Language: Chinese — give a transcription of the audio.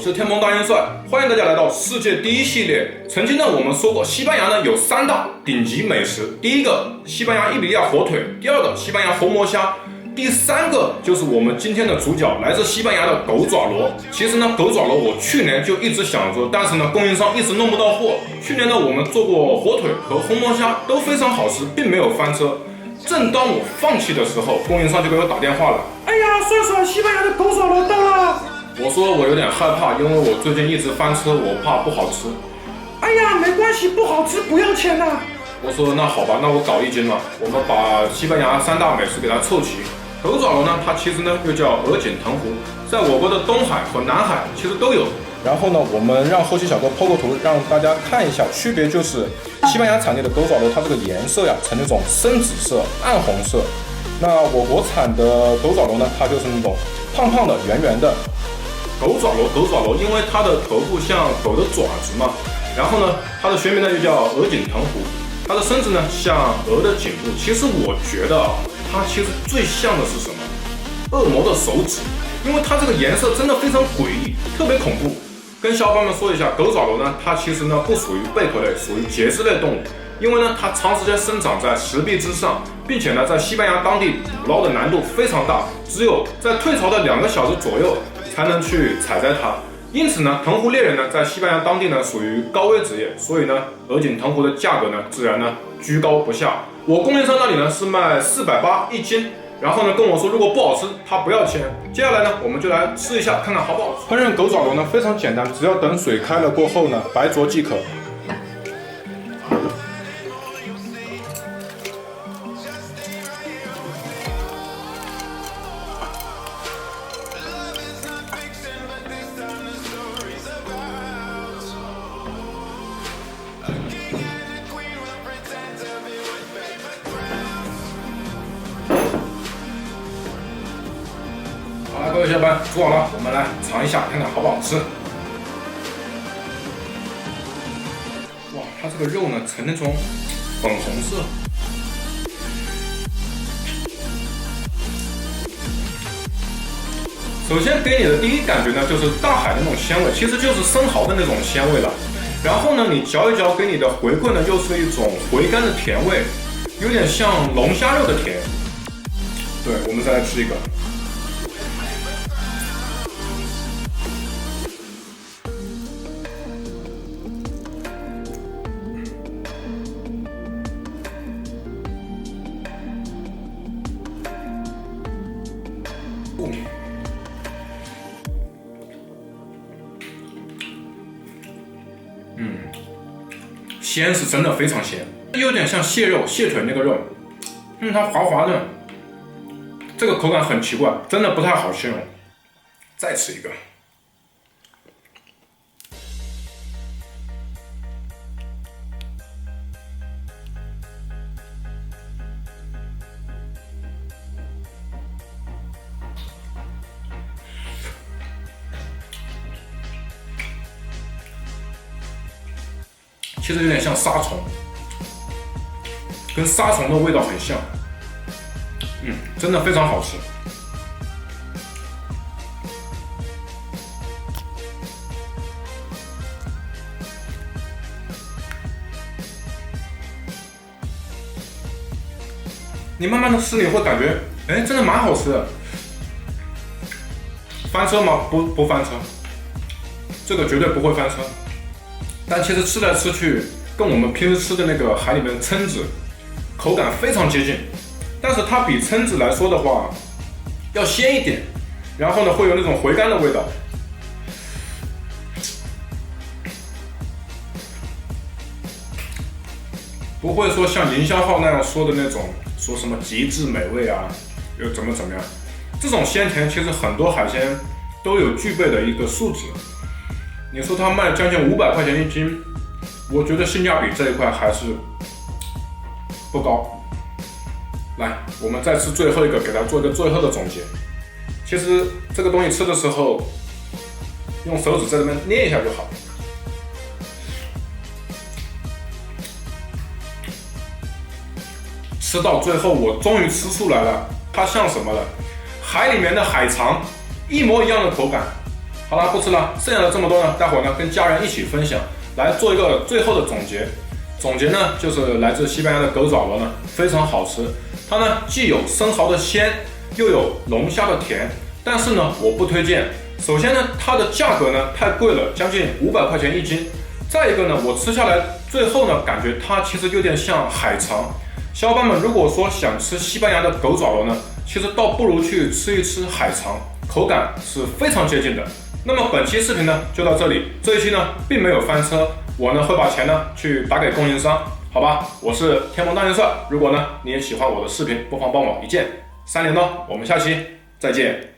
是天蓬大元帅，欢迎大家来到世界第一系列。曾经呢，我们说过西班牙呢有3大顶级美食，第一个西班牙伊比利亚火腿，第二个西班牙红魔虾，第3个就是我们今天的主角，来自西班牙的狗爪螺。其实呢，狗爪螺我去年就一直想做，但是呢，供应商一直弄不到货。去年呢，我们做过火腿和红魔虾，都非常好吃，并没有翻车。正当我放弃的时候，供应商就给我打电话了。哎呀，帅帅，西班牙的狗爪螺到了。我说我有点害怕，因为我最近一直翻车，我怕不好吃。哎呀，没关系，不好吃不要钱呐。我说那好吧，那我搞1斤了。我们把西班牙3大美食给它凑齐。狗爪螺呢，它其实呢又叫鹅颈藤壶，在我国的东海和南海其实都有。然后呢，我们让后期小哥抛个图，让大家看一下区别，就是西班牙产地的狗爪螺，它这个颜色呀呈那种深紫色、暗红色。那我国产的狗爪螺呢，它就是那种胖胖的、圆圆的。狗爪螺，因为它的头部像狗的爪子嘛，然后呢，它的学名呢就叫鹅颈藤壶，它的身子呢像鹅的颈部。其实我觉得它其实最像的是什么？恶魔的手指，因为它这个颜色真的非常诡异，特别恐怖。跟小伙伴们说一下，狗爪螺呢，它其实呢不属于贝壳类，属于节肢类动物，因为呢它长时间生长在石壁之上，并且呢在西班牙当地捕捞的难度非常大，只有在退潮的2个小时左右才能去采摘它。因此呢，藤壶猎人呢在西班牙当地呢属于高危职业，所以呢鹅颈藤壶的价格呢自然呢居高不下。我供应商那里呢是卖4801斤。然后呢，跟我说如果不好吃，他不要钱。接下来呢，我们就来试一下，看看好不好吃。烹饪狗爪螺呢非常简单，只要等水开了过后呢，白灼即可。各位小伙伴，煮好了，我们来尝一下，看看好不好吃。哇，它这个肉呢呈那种粉红色。首先给你的第一感觉呢，就是大海的那种鲜味，其实就是生蚝的那种鲜味了。然后呢，你嚼一嚼，给你的回馈呢，又是一种回甘的甜味，有点像龙虾肉的甜。对，我们再来吃一个。鲜是真的非常鲜，有点像蟹肉、蟹腿那个肉，它滑滑的，这个口感很奇怪，真的不太好形容。再吃一个。其实有点像沙虫，跟沙虫的味道很像，真的非常好吃。你慢慢的吃，你会感觉，真的蛮好吃的。翻车吗？不翻车，这个绝对不会翻车。但其实吃来吃去，跟我们平时吃的那个海里面的蛏子口感非常接近，但是它比蛏子来说的话要鲜一点，然后呢会有那种回甘的味道。不会说像营销号那样说的那种，说什么极致美味啊，又怎么样。这种鲜甜其实很多海鲜都有具备的一个素质。你说它卖将近500块钱1斤，我觉得性价比这一块还是不高。来，我们再吃最后一个，给它做一个最后的总结。其实这个东西吃的时候，用手指在这边捏一下就好。吃到最后，我终于吃出来了，它像什么了？海里面的海肠，一模一样的口感，好了，不吃了，剩下的这么多呢，待会儿呢跟家人一起分享，来做一个最后的总结。总结呢就是来自西班牙的狗爪螺呢非常好吃，它呢既有生蚝的鲜，又有龙虾的甜，但是呢我不推荐。首先呢它的价格呢太贵了，将近500块钱1斤。再一个呢我吃下来最后呢感觉它其实有点像海肠。小伙伴们如果说想吃西班牙的狗爪螺呢，其实倒不如去吃一吃海肠，口感是非常接近的。那么本期视频呢就到这里，这一期呢并没有翻车，我呢会把钱呢去打给供应商，好吧？我是天蒙大元帅，如果呢你也喜欢我的视频，不妨帮我一键3连哦，我们下期再见。